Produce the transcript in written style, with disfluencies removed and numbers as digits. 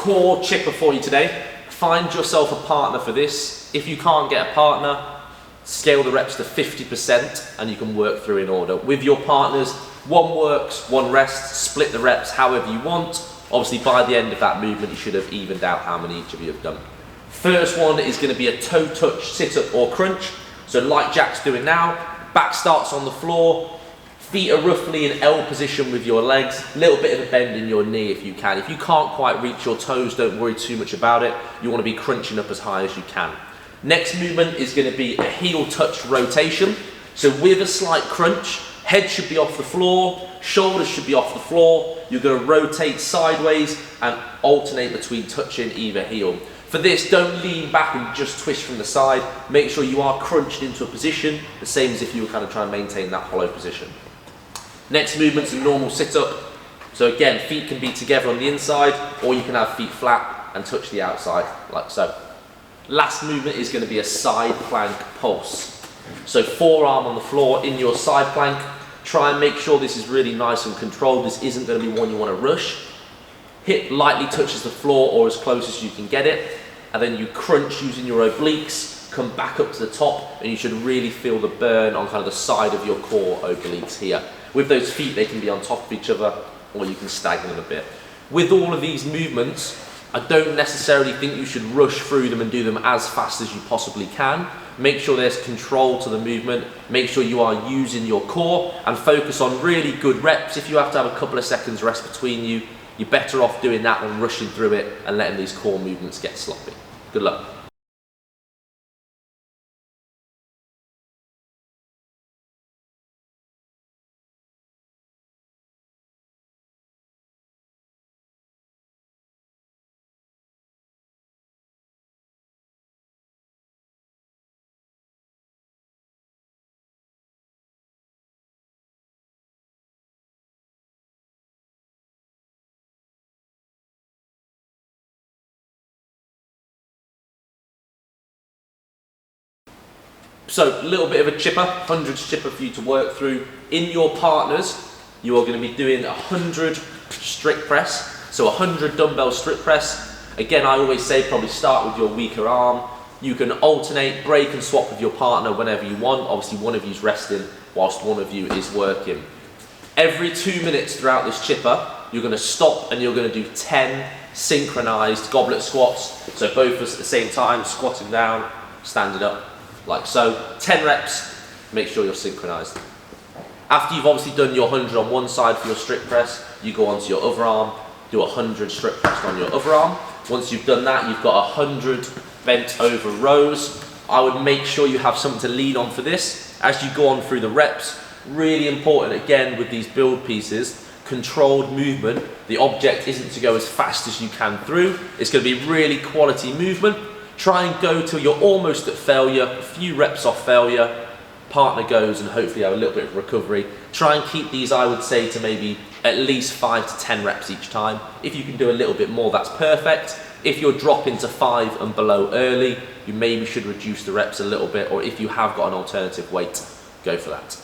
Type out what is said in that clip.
core chipper for you today. Find yourself a partner for this. If you can't get a partner, scale the reps to 50% and you can work through in order. With your partners, one works, one rests, split the reps however you want. Obviously by the end of that movement you should have evened out how many each of you have done. First one is going to be a toe touch sit-up or crunch. So like Jack's doing now, back starts on the floor, feet are roughly in L position with your legs, a little bit of a bend in your knee if you can. If you can't quite reach your toes, don't worry too much about it. You want to be crunching up as high as you can. Next movement is going to be a heel touch rotation. So with a slight crunch, head should be off the floor, shoulders should be off the floor. You're going to rotate sideways and alternate between touching either heel. For this, don't lean back and just twist from the side. Make sure you are crunched into a position, the same as if you were kind of trying to maintain that hollow position. Next movement's a normal sit-up. So again, feet can be together on the inside, or you can have feet flat and touch the outside, like so. Last movement is going to be a side plank pulse. So forearm on the floor in your side plank. Try and make sure this is really nice and controlled. This isn't going to be one you want to rush. Hip lightly touches the floor or as close as you can get it. And then you crunch using your obliques, come back up to the top, and you should really feel the burn on kind of the side of your core obliques here. With those feet, they can be on top of each other, or you can stagger them a bit. With all of these movements, I don't necessarily think you should rush through them and do them as fast as you possibly can. Make sure there's control to the movement, make sure you are using your core, and focus on really good reps. If you have to have a couple of seconds rest between you, you're better off doing that than rushing through it and letting these core movements get sloppy. Good luck. So, a little bit of a chipper, hundreds chipper for you to work through. In your partners, you are going to be doing 100 strict press, so 100 dumbbell strict press. Again, I always say probably start with your weaker arm. You can alternate, break and swap with your partner whenever you want. Obviously one of you is resting whilst one of you is working. Every 2 minutes throughout this chipper, you're going to stop and you're going to do 10 synchronized goblet squats. So both of us at the same time, squatting down, standing up. Like so, 10 reps, make sure you're synchronized. After you've obviously done your 100 on one side for your strict press, you go onto your other arm, do 100 strict press on your other arm. Once you've done that, you've got 100 bent over rows. I would make sure you have something to lean on for this. As you go on through the reps, really important again with these build pieces, controlled movement. The object isn't to go as fast as you can through. It's going to be really quality movement. Try and go till you're almost at failure, a few reps off failure, partner goes and hopefully have a little bit of recovery. Try and keep these, I would say, to maybe at least 5 to 10 reps each time. If you can do a little bit more, that's perfect. If you're dropping to 5 and below early, you maybe should reduce the reps a little bit, or if you have got an alternative weight, go for that.